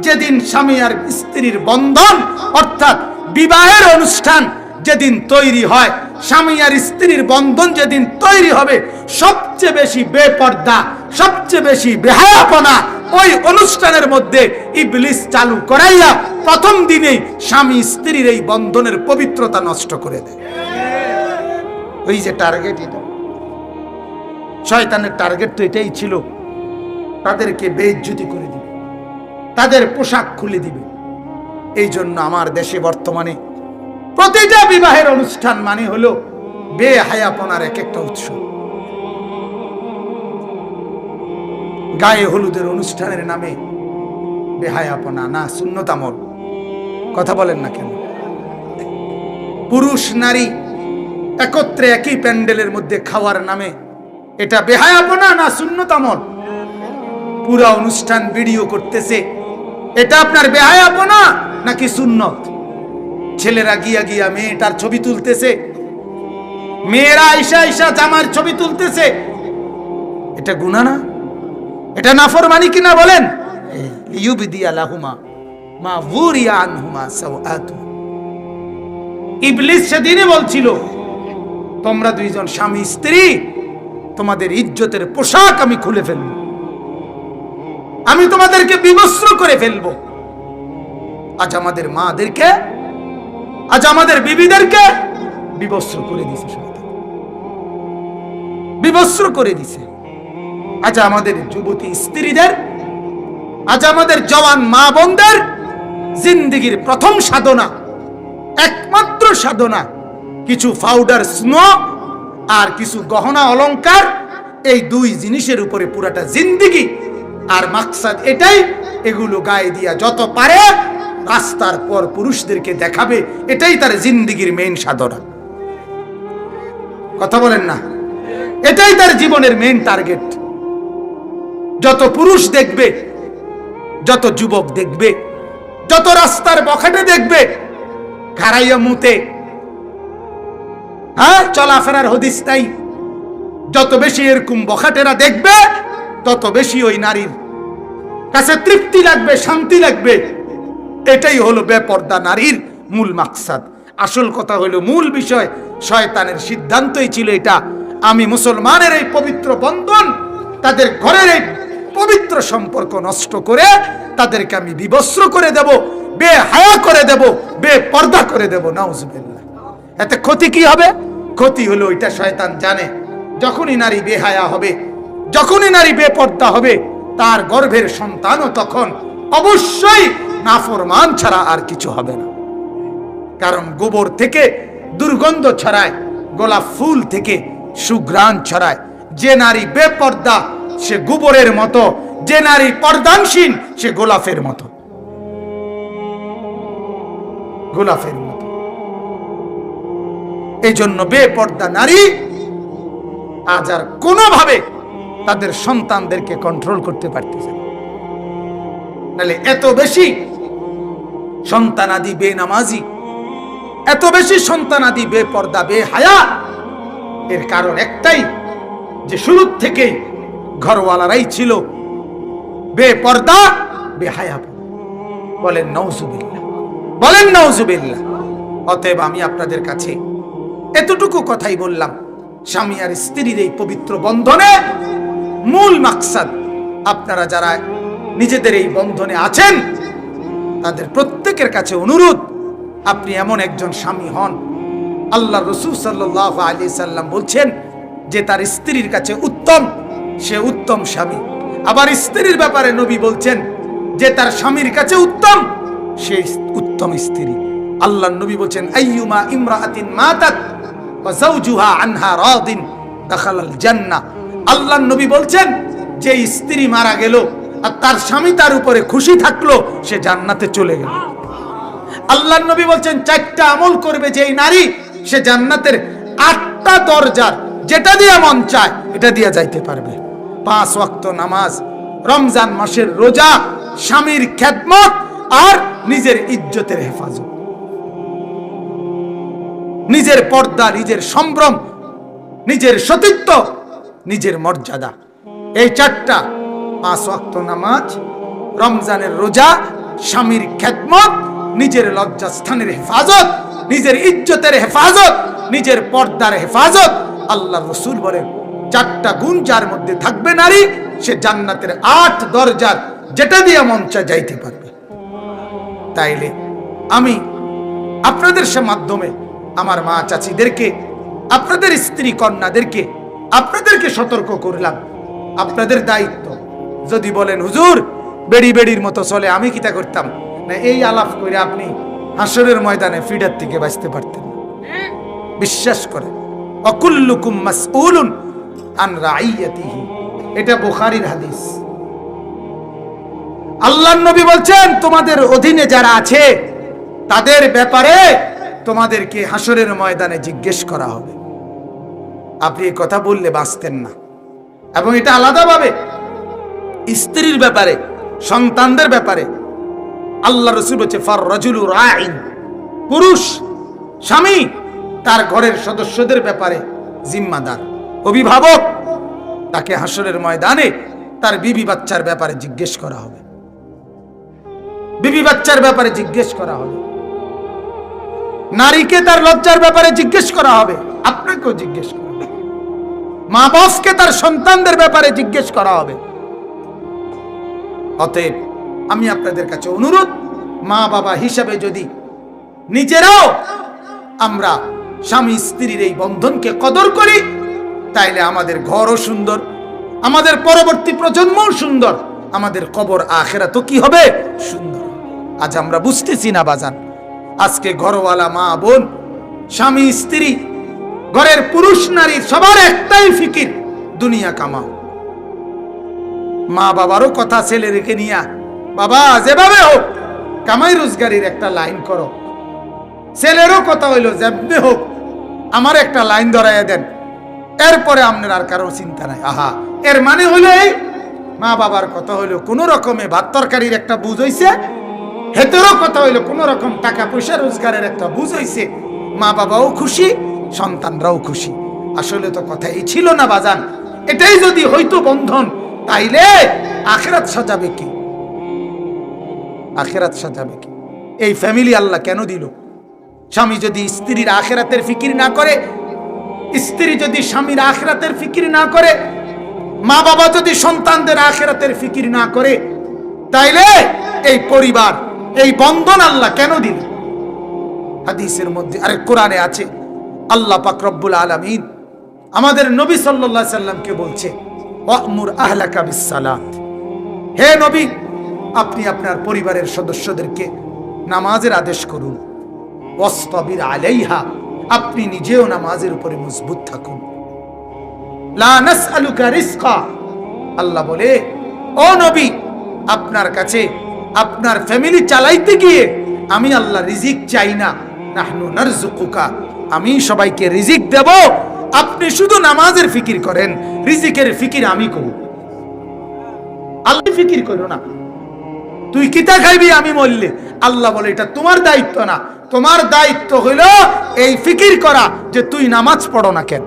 যেদিন স্বামী আর স্ত্রীর বন্ধন অর্থাৎ বিবাহের অনুষ্ঠান যেদিন তৈরি হয়, স্বামী আর স্ত্রীর বন্ধন যেদিন তৈরি হবে, সবচেয়ে বেশি বেপর্দা, সবচেয়ে বেশি বেহায়াপনা ওই অনুষ্ঠানের মধ্যে ইবলিস চালু করাইয়া প্রথম দিনেই স্বামী স্ত্রীর এই বন্ধনের পবিত্রতা নষ্ট করে দেয়। ওই যে টার্গেট, এটা শয়তানের টার্গেট তো এটাই ছিল, তাদেরকে বেইজ্জতি করে দিবে, তাদের পোশাক খুলে দিবে। এই জন্য আমার দেশে বর্তমানে প্রতিটা বিবাহের অনুষ্ঠান মানে হলো বেহায়াপনার এক একটা উৎসব। গায়ে হলুদের অনুষ্ঠানের নামে বেহায়াপনা না সুন্নত আমল? কথা বলেন না কেন? পুরুষ নারী একত্রে একই প্যান্ডেলের মধ্যে খাওয়ার নামে এটা বেহায়াপনা না সুন্নত আমল? পুরা অনুষ্ঠান ভিডিও করতেছে, এটা আপনার বেহায়াপনা নাকি সুন্নত? ছেলেরা গিয়া গিয়া মেয়েটার ছবি তুলতেছে, মেয়েরা আইসা আইসা জামার ছবি তুলতেছে, এটা গুনাহ না? এটা নাফরমানি কিনা বলেন? লিয়ুবদিয়া লাহুমা মা বুরিয়া আনহুমা সাওআতু। ইবলিস সেদিনই বলছিল তোমরা দুইজন স্বামী স্ত্রী, তোমাদের ইজ্জতের পোশাক আমি খুলে ফেলবো, আমি তোমাদেরকে বিবস্ত্র করে ফেলবো। আজ আমাদের মাদেরকে, আজ আমাদের বিবিদেরকে বিবস্ত্র করে দিছে শয়তান, বিবস্ত্র করে দিছে। আজ আমাদের যুবতী স্ত্রীদের, আজ আমাদের জওয়ান মা বোনদের জিন্দেগির প্রথম সাধনা, একমাত্র সাধনা, কিছু পাউডার স্নো আর কিছু গহনা অলংকার, এই দুই জিনিসের উপরে পুরাটা জিন্দেগি। আর মাকসাদ এটাই, এগুলো গায়ে দিয়া যত পারে রাস্তার পর পুরুষদেরকে দেখাবে, এটাই তার জিন্দেগির মেইন সাধনা। কথা বলেন না? এটাই তার জীবনের মেইন টার্গেট। যত পুরুষ দেখবে, যত যুবক দেখবে, যত রাস্তার বখাটে দেখবে খারাইয়া মুতে, হ্যাঁ চলাফেরার হদিস নাই, যত বেশি এরকম বখাটেরা দেখবে তত বেশি ওই নারীর কাছে তৃপ্তি লাগবে, শান্তি লাগবে। এটাই হলো বেপর্দা নারীর মূল মাকসাদ। আসল কথা হলো, মূল বিষয় শয়তানের সিদ্ধান্তই ছিল এটা, আমি মুসলমানের এই পবিত্র বন্ধন, তাদের ঘরের এই পবিত্র সম্পর্ক নষ্ট করে তাদেরকে আমি বিবস্ত্র করে দেব, বেহায়া করে দেব, বেপর্দা করে দেব। নাউজুবিল্লাহ। এতে ক্ষতি কি হবে? ক্ষতি হলো এটা শয়তান জানে, যখনই নারী বেহায়া হবে, যখনই নারী বেপর্দা হবে, তার গর্ভের সন্তানও তখন অবশ্যই নাফরমান ছাড়া আর কিছু হবে না। কারণ গোবর থেকে দুর্গন্ধ ছড়ায়, গোলাপ ফুল থেকে সুঘ্রাণ ছড়ায়। যে নারী বেপর্দা সে গোবরের মতো, যে নারী পর্দানশীল সে গোলাপের মতো, গোলাপের মতো। এই জন্য বেপর্দা নারী আজ আর কোনোভাবে তাদের সন্তানদেরকে কন্ট্রোল করতে পারতেছে না। নাহলে এত বেশি সন্তানাদি বেনামাজি, এত বেশি সন্তানাদি বেপর্দা বেহায়া, এর কারণ একটাই, যে শুরু থেকেই ঘরওয়ালারাই ছিল বেপর্দা বেহায়া। বলেন নাউজুবিল্লাহ, বলেন নাউজুবিল্লাহ। অতএব আমি আপনাদের কাছে এতটুকু কথাই বললাম, স্বামী আর স্ত্রীর এই পবিত্র বন্ধনে মূল মাকসাদ, আপনারা যারা নিজেদের এই বন্ধনে আছেন তাদের প্রত্যেকের কাছে অনুরোধ, আপনি এমন একজন স্বামী হন। আল্লাহ রাসূল সাল্লাল্লাহু আলাইহি সাল্লাম বলছেন যে তার স্ত্রীর কাছে উত্তম, সে উত্তম স্বামী। আবার স্ত্রীর ব্যাপারে নবী বলছেন যে তার স্বামীর কাছে উত্তম, সে উত্তম স্ত্রী। আল্লাহ নবী বলছেন আইয়ুমা ইমরাআতিন মাতাত ওয়া যাওজুহা আনহা রাদিন দাখালাল জান্নাহ। আল্লাহ নবী বলছেন যে স্ত্রী মারা গেল আর তার স্বামী তার উপরে খুশি থাকলো, সে জান্নাতে চলে গেল। আল্লাহ নবী বলছেন চারটা আমল করবে যেই নারী, সে জান্নাতের 8টা দরজার যেটা দিয়ে মন চায় এটা দিয়ে যাইতে পারবে। 5 ওয়াক্ত নামাজ, রমজান মাসের রোজা, স্বামীর খেদমত আর নিজের ইজ্জতের হেফাজত, নিজের পর্দা, নিজের সম্ভ্রম, নিজের সতীত্ব, নিজের মর্যাদা। এই 4টা, 5 ওয়াক্ত নামাজ, রমজানের রোজা, স্বামীর খেদমত, নিজের লজ্জাস্থানের হেফাজত, নিজের ইজ্জতের হেফাজত, নিজের পর্দার হেফাজত। আল্লাহ রাসূল বলেন 4টা গুণ যার মধ্যে থাকবে নারী, সে জান্নাতের 8 দরজার যেটা দিয়ে মন চায় যাইতে পারবে। তাইলে আমি আপনাদের মাধ্যমে আমার মা চাচিদেরকে, আপনাদের স্ত্রী কন্যাদেরকে, আপনাদেরকে সতর্ক করলাম, আপনাদের দায়িত্ব। যদি বলেন হুজুর বেড়ি বেড়ির মতো চলে, আমি কিতা করতাম না, এই আলাপ করে আপনি হাসরের ময়দানে ফিডার থেকে বাঁচতে পারতেন। বিশ্বাস করে, অকুল্লুকুম মাসউলুন আন রাইয়াতিহি, এটা বুখারীর হাদিস। আল্লাহর নবী বলছেন তোমাদের অধীনে যারা আছে তাদের ব্যাপারে তোমাদেরকে হাসরের ময়দানে জিজ্ঞেস করা হবে। আপনি এই কথা বললে বাঁচতেন না। এবং এটা আলাদাভাবে স্ত্রীর ব্যাপারে, সন্তানদের ব্যাপারে আল্লাহ রাসূল বলেছে ফার রাজুলু রাইন, পুরুষ স্বামী তার ঘরের সদস্যদের ব্যাপারে জিম্মাদার, অভিভাবক। তাকে হাসরের ময়দানে তার বিবি বাচ্চার ব্যাপারে জিজ্ঞেস করা হবে, বিবি বাচ্চার ব্যাপারে জিজ্ঞেস করা হবে, নারীকে তার লজ্জার ব্যাপারে জিজ্ঞেস করা হবে, আপনাকেও জিজ্ঞেস করা হবে, মা বাপকে তার সন্তানদের ব্যাপারে জিজ্ঞেস করা হবে। অতএব আমি আপনাদের কাছে অনুরোধ, মা বাবা হিসাবে যদি নিজেরাও আমরা স্বামী স্ত্রীর এই বন্ধনকে কদর করি, তাইলে আমাদের ঘরও সুন্দর, আমাদের পরবর্তী প্রজন্মও সুন্দর, আমাদের কবর আখিরাতও কি হবে? সুন্দর। আজ আমরা বুঝতেছি না বাজান, আজকে ঘরওয়ালা মা বোন, স্বামী স্ত্রী, ঘরের পুরুষ নারী সবার একটাই ফিকির, দুনিয়া কামাও। মা বাবারও কথা ছেলে রেখে নিয়া, বাবা যেভাবে হোক কামাই রোজগারির একটা লাইন করো। ছেলেরও কথা হইলো যেমনি হোক আমার একটা লাইন ধরাইয়া দেন, এরপরে আপনার আর কারো চিন্তা নাই। আহা, এর মানে হইলো এই, মা বাবার কথা হইলো কোন রকমে ভাত তরকারির একটা বুঝ হইছে, হেতেরও কথা হইলো কোন রকম টাকা পয়সা রোজগারের একটা বুঝ হইছে, মা বাবাও খুশি, সন্তানরাও খুশি। আসলে তো কথা এই ছিল না বাজান। এটাই যদি হইতো বন্ধন, তাইলে আখিরাত সাজাবে কি? আখিরাত সাজাবে কি? এই ফ্যামিলি আল্লাহ কেন দিল? স্বামী যদি স্ত্রীর আখিরাতের ফিকির না করে, স্ত্রী যদি স্বামীর আখিরাতের ফিকির না করে, মা বাবা যদি সন্তানদের আখিরাতের ফিকির না করে, তাইলে এই পরিবার, এই বন্ধন আল্লাহ কেন দিল? হাদিসের মধ্যে আরে কোরআনে আছে, আল্লাহ পাক রব্বুল আলামিন আমাদের নবী সাল্লাল্লাহু আলাইহি সাল্লামকে বলছে, ওয়া'মুর আহলাকা বিস-সালাত, হে নবী আপনি আপনার পরিবারের সদস্যদেরকে নামাজের আদেশ করুন, ওয়াসতাবির আলাইহা, আপনি নিজেও নামাজের উপরে মজবুত থাকুন, লা নাসআলুকা রিজকা, আল্লাহ বলে ও নবী আপনার কাছে আপনার ফ্যামিলি চালাইতে গিয়ে আমি আল্লাহ রিজিক চাই না, নাহনু নারযুকুকা, আমি সবাইকে রিজিক দেব, আপনি শুধু নামাজের ফিকির করেন, রিজিকের ফিকির আমি করব। আল্লাহ ফিকির করো না, তুই কিতা খাইবি আমি মরলে, আল্লাহ বলে এটা তোমার দায়িত্ব না, তোমার দায়িত্ব হইল এই ফিকির করা যে তুই নামাজ পড়ো না কেন।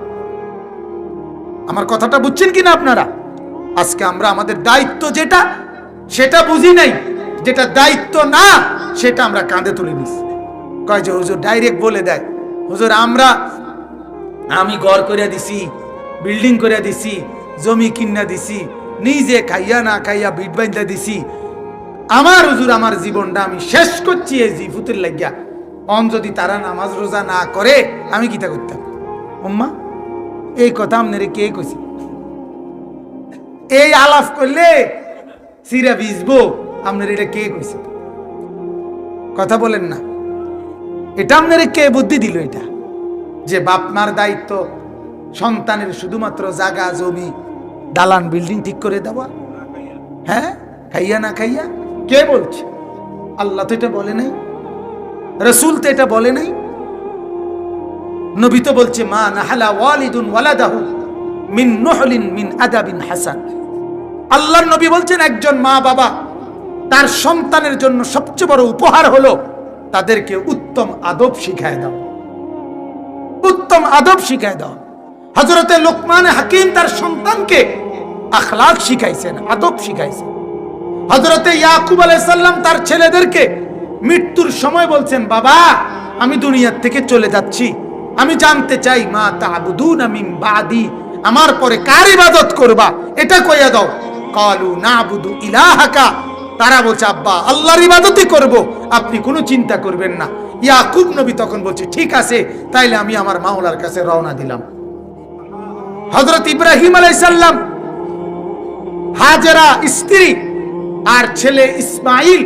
আমার কথাটা বুঝছেন কিনা আপনারা? আজকে আমরা আমাদের দায়িত্ব যেটা সেটা বুঝি নাই, যেটা দায়িত্ব না সেটা আমরা কাঁধে তুলে নিছি। কয় যে হুজুর ডাইরেক্ট বলে দেয়, হুজুর আমি ঘর করে দিছি, বিল্ডিং করে দিছি, জমি কিনা দিছি, নিজে খাইয়া না খাইয়া বিট বাইন্দা দিছি, আমার হুজুর আমার জীবনটা আমি শেষ করছি এই জিফুতের লাগিয়া, অন যদি তারা নামাজ রোজা না করে আমি কিতা করতাম? আম্মা এই কথা আপনারে কে কইছে? এই আলাপ করলে সিরা ভিজবো, আপনার এটা কে কইছে? কথা বলেন না, এটা আপনারে কে বুদ্ধি দিল? এটা যে বাপ মার দায়িত্ব সন্তানের শুধুমাত্র জায়গা জমি দালান বিল্ডিং ঠিক করে দেওয়া, হ্যাঁ খাইয়া না খাইয়া, কে বলছে? আল্লাহ তো এটা বলে নাই, রাসূল তো এটা বলে নাই, নবী তো বলছে মা নাহালা ওয়ালিদুন ওয়ালাদাহু মিন নুহলিন মিন আদাবিন হাসান। আল্লাহর নবী বলছেন একজন মা বাবা তার সন্তানের জন্য সবচেয়ে বড় উপহার হলো তাদেরকে উত্তম আদব শিখায় দাও, উত্তম আদব শিখায় দাও। হযরতে লোকমান হাকিম তার সন্তানকে আখলাক শিখাইছেন, আদব শিখাইছেন। হযরতে ইয়াকুব আলাইহিস সালাম তার ছেলেদেরকে মৃত্যুর সময় বলছেন, বাবা আমি দুনিয়া থেকে চলে যাচ্ছি, আমি জানতে চাই মা তা'বুদুনা মিন বাদি, আমার পরে কার ইবাদত করবা এটা কইয়া দাও। ক্বালু না'বুদু ইলাহাকা, তারা বলছে আব্বা আল্লাহর ইবাদতই করব, আপনি কোনো চিন্তা করবেন না। ইয়াকুব নবী তখন বলছে ঠিক আছে, তাইলে আমি আমার মাওলার কাছে রওনা দিলাম। হযরত ইব্রাহিম আলাইহিস সালাম হাজেরা স্ত্রী আর ছেলে ইসমাইল,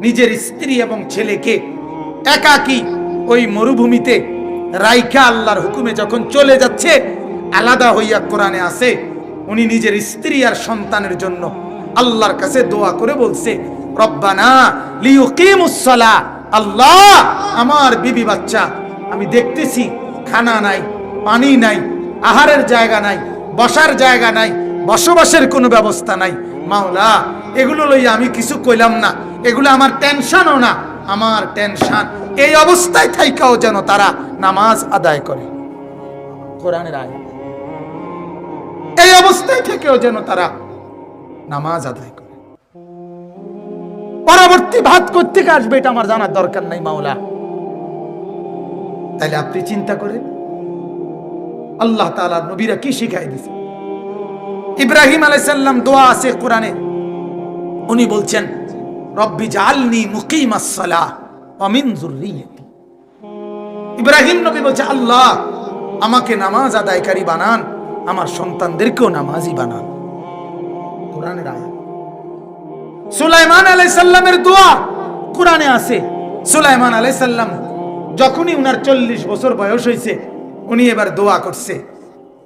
নিজের স্ত্রী এবং ছেলেকে একাকী ওই মরুভূমিতে রাইখা আল্লাহর হুকুমে যখন চলে যাচ্ছে, আলাদা হইয়া কোরআনে আছে উনি নিজের স্ত্রী আর সন্তানের জন্য আল্লাহর কাছে দোয়া করে বলছে, রব্বানা লিয়ুকিমুস সালাহ, আল্লাহ আমার বিবি বাচ্চা আমি দেখতেছি খানা নাই, পানি নাই, আহারের জায়গা নাই, বসার জায়গা নাই, বসবাসের কোনো ব্যবস্থা নাই, মাওলা এগুলো লইয়া আমি কিছু কইলাম না, এগুলো আমার টেনশনও না, আমার টেনশন এই অবস্থায় থাইকাও যেন তারা নামাজ আদায় করে। কোরআনের আয়াত, এই অবস্থায় থেকেও যেন তারা নামাজ আদায় করে। পরবর্তী ভাত করতে আসবে এটা আমার জানার দরকার নাই মাওলা। তাহলে আপনি চিন্তা করেন আল্লাহ তাআলার নবীরা কি শিখাই দিয়েছে। ইব্রাহিম আলাইহিস সালাম দোয়া আছে কোরআনে, উনি বলছেন রব্বি জাআলনি মুকিমাস সালাহ ওয়া মিন যুররিয়্যতি। ইব্রাহিম নবী বলছে আল্লাহ আমাকে নামাজ আদায়কারী বানান, আমার সন্তানদেরকেও নামাজি বানান। কোরআনের আয়াত। সুলাইমান আলাইহিস সালামের দোয়া কোরআনে আছে। সুলাইমান আলাইহিস সালাম যখনই উনার 40 বছর বয়স হয়েছে, উনি এবার দোয়া করছে।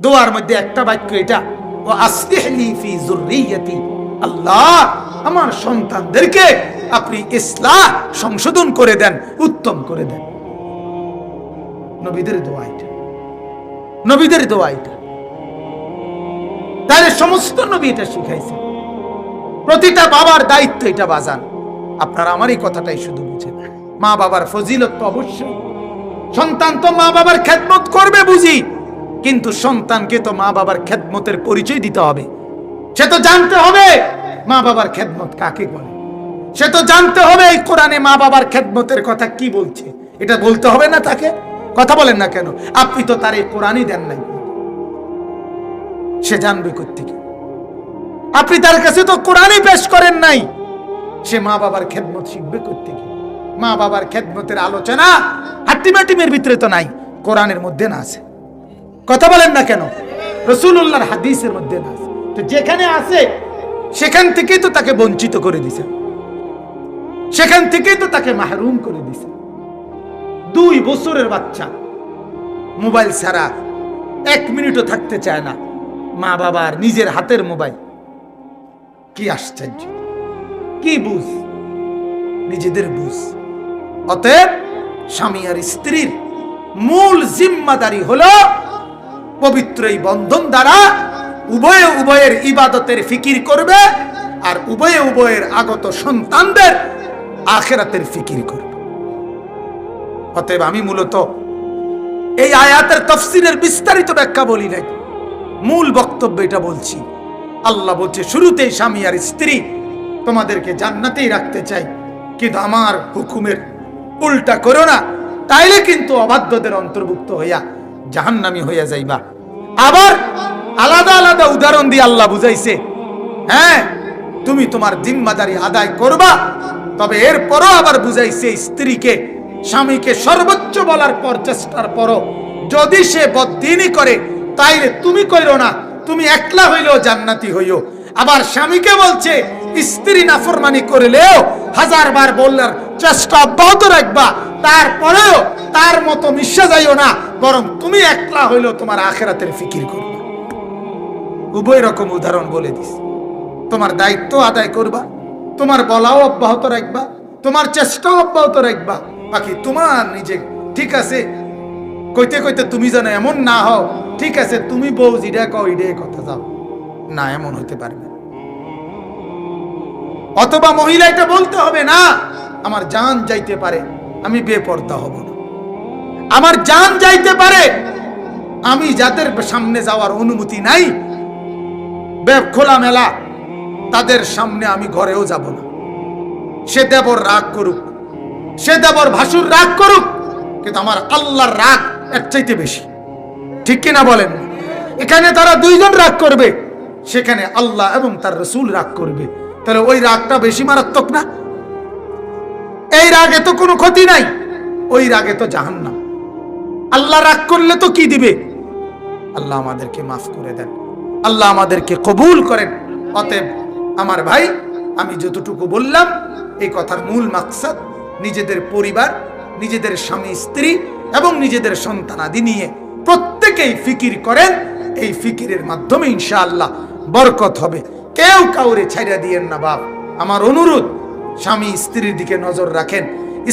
দোয়ার মধ্যে একটা বাক্য এটা, ও আসলিহলি ফি যুররিয়্যতি, আল্লাহ আমার সন্তানদেরকে আপনি ইসলাহ সংশোধন করে দেন, উত্তম করে দেন। নবীদের দোয়া এটা, নবীদের দোয়া এটা। তাহলে সমস্ত নবী এটা শিখাইছে। প্রতিটা বাবার দায়িত্ব এটা বাজান। আপনারা আমার এই কথাটাই শুধু বুঝেন। মা বাবার ফজিলত তো অবশ্যই, সন্তান তো মা বাবার খেদমত করবে বুঝি, কিন্তু সন্তানকে তো মা বাবার খেদমতের পরিচয় দিতে হবে। সে তো জানতে হবে মা বাবার খেদমত কাকে বলে। সে তো জানতে হবে এই কোরআনে মা বাবার খেদমতের কথা কি বলছে, এটা বলতে হবে না তাকে? কথা বলেন না কেন? আপনি তো তার এই কোরআনই দেন নাই, সে জানবে কোত্থেকে? আপনি তার কাছে তো কোরআনই পেশ করেন নাই, সে মা বাবার খেদমত শিখবে কোত্থেকে? মা বাবার খেদমতের আলোচনা হাট্টিমাটিমের ভিতরে তো নাই, কোরআনের মধ্যে না আছে। কথা বলেন না কেন? রাসূলুল্লাহর হাদিসের মধ্যে না আছে। তো যেখানে আছে সেখান থেকেই তো তাকে বঞ্চিত করে দিছে, সেখান থেকেই তো তাকে মাহরুম করে দিছে। 2 বছরের বাচ্চা মোবাইল ছাড়া 1 মিনিটও থাকতে চায় না। মা বাবার নিজের হাতের মোবাইল, কি আশ্চর্য! কি বুঝ, নিজেদের বুঝ। অতএব স্বামী আর স্ত্রীর মূল জিম্মাদারি হলো পবিত্র এই বন্ধন দ্বারা উভয়ে উভয়ের ইবাদতের ফিকির করবে, আর উভয়ে উভয়ের আগত সন্তানদের আখিরাতের ফিকির করবে। অতএব আমি মূলত এই আয়াতের তাফসীরের বিস্তারিত ব্যাখ্যা বলি নাই, মূল বক্তব্য এটা বলছি। আল্লাহ বলছে শুরুতেই স্বামী আর স্ত্রী তোমাদেরকে জান্নাতেই রাখতে চাই, কিন্তু আমার হুকুমের উল্টা করো না, তাইলে কিন্তু অবাধ্যদের অন্তর্ভুক্ত হইয়া জাহান্নামী হইয়া যাইবা। আবার আলাদা আলাদা উদাহরণ দিয়ে আল্লাহ বুঝাইছে, হ্যাঁ তুমি তোমার জিম্মাদারি আদায় করবা, তবে এরপরও আবার বুঝাইছে স্ত্রীকে স্বামীকে সর্বোচ্চ বলার পর চেষ্টার পরও যদি সে বদ্দিনী করে তাইলে তুমি কইরো না, তুমি একলা হইলেও জান্নাতি হইও। আবার স্বামীকে বলছে স্ত্রী নাফরমানি করলেও 1000 বার বলার চেষ্টা অব্যাহত রাখবা, তারপরেও তার মতো মিশে যাইও না, বরং তুমি একলা হইলেও তোমার আখিরাতের ফিকির করবা। উভয় রকম উদাহরণ বলে দিস। তোমার দায়িত্ব আদায় করবা, তোমার বলাও অব্যাহত রাখবা, তোমার চেষ্টাও অব্যাহত রাখবা, বাকি তোমার নিজে ঠিক আছে কইতে কইতে তুমি যেন এমন না হও, ঠিক আছে তুমি বউ জিরা কও ইডে কথা যাও না, এমন হতে পারবে। অথবা মহিলা এটা বলতে হবে না আমার জান যাইতে পারে, আমি বেপরদা হব না, আমার জান যাইতে পারে, আমি যাদের সামনে যাওয়ার অনুমতি নাই খোলা মেলা তাদের সামনে আমি ঘরেও যাব না। সে দেবর রাগ করুক, সে দেবর ভাসুর রাগ করুক, কিন্তু আমার আল্লাহর রাগ এর চাইতে বেশি। ঠিক কিনা বলেন? এখানে তারা 2 জন রাগ করবে, সেখানে আল্লাহ এবং তার রাসূল রাগ করবে, তাহলে ওই রাগটা বেশি মারাত্মক না? এই রাগে তো কোনো ক্ষতি নাই, ওই রাগে তো জাহান্নাম। আল্লাহ রাগ করলে তো কি দিবে? আল্লাহ আমাদেরকে মাফ করে দেন, আল্লাহ আমাদেরকে কবুল করেন। অতএব আমার ভাই, আমি যতটুকু বললাম এই কথার মূল মাকসাদ নিজেদের পরিবার, নিজেদের স্বামী স্ত্রী এবং নিজেদের সন্তানাদি নিয়ে প্রত্যেকেই ফিকির করেন। এই ফিকিরের মাধ্যমে ইনশাআল্লাহ বরকত হবে। কেউ কাউরে ছাইড়া দিয়েন না বাপ, আমার অনুরোধ। স্বামী স্ত্রীর দিকে নজর রাখেন,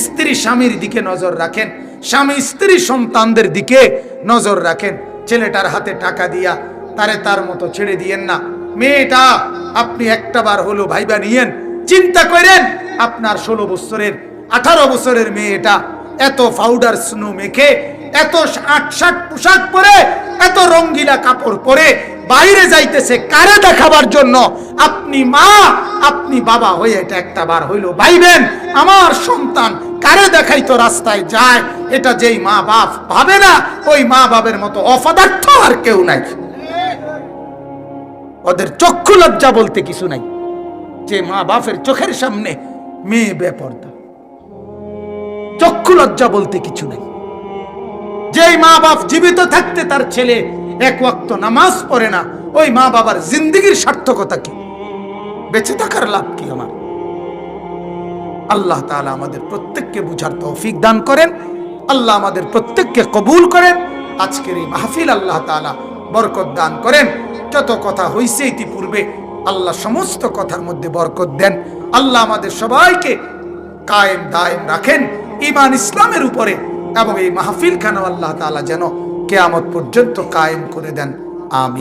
স্ত্রী স্বামীর দিকে নজর রাখেন, স্বামী স্ত্রী সন্তানদের দিকে নজর রাখেন। ছেলেটার হাতে টাকা দিয়া তারে তার মতো ছেড়ে দিয়েন না। মেয়েটা আপনি একটা বার হলো ভাইবা নিয়েন, চিন্তা করেন আপনার 16 বছরের 18 বছরের মেয়েটা এত পাউডার স্নো মেখে, এত 8-7 পোশাক পরে, এত রঙ্গিলা কাপড় পরে বাইরে যাইতেছে কারে দেখাবার জন্য? আপনি মা, আপনি বাবা হয়ে এটা একটা বার হইলো ভাইবেন আমার সন্তান কারে দেখাইতো রাস্তায় যায়, এটা যেই মা বাপ ভাবে না, ওই মা বাপের মতো অপদার্থ আর কেউ নাই। ওদের চক্ষু লজ্জা বলতে কিছু নাই, যে মা বাপের চোখের সামনে মেয়ে বেপরদা, চক্ষু লজ্জা বলতে কিছু নাই। যেই মা বাপ জীবিত থাকতে তার ছেলে এক ওয়াক্ত নামাজ পড়ে না, ওই মা বাবার জিন্দেগীর সার্থকতা কি? বেঁচে থাকার লাভ কি আমার? আল্লাহ তাআলা আমাদের প্রত্যেককে বুঝার তৌফিক দান করেন। আল্লাহ আমাদের প্রত্যেককে কবুল করেন। আজকের এই মাহফিল আল্লাহ তাআলা বরকত দান করেন। যত কথা হইছে ইতিপূর্বে, আল্লাহ সমস্ত কথার মধ্যে বরকত দেন। আল্লাহ আমাদের সবাইকে কায়েম দায়েম রাখেন ঈমান ইসলামের উপরে, এবং এই মাহফিল খানা আল্লাহ তাআলা যেন কিয়ামত পর্যন্ত কায়েম করে দেন। আমিন।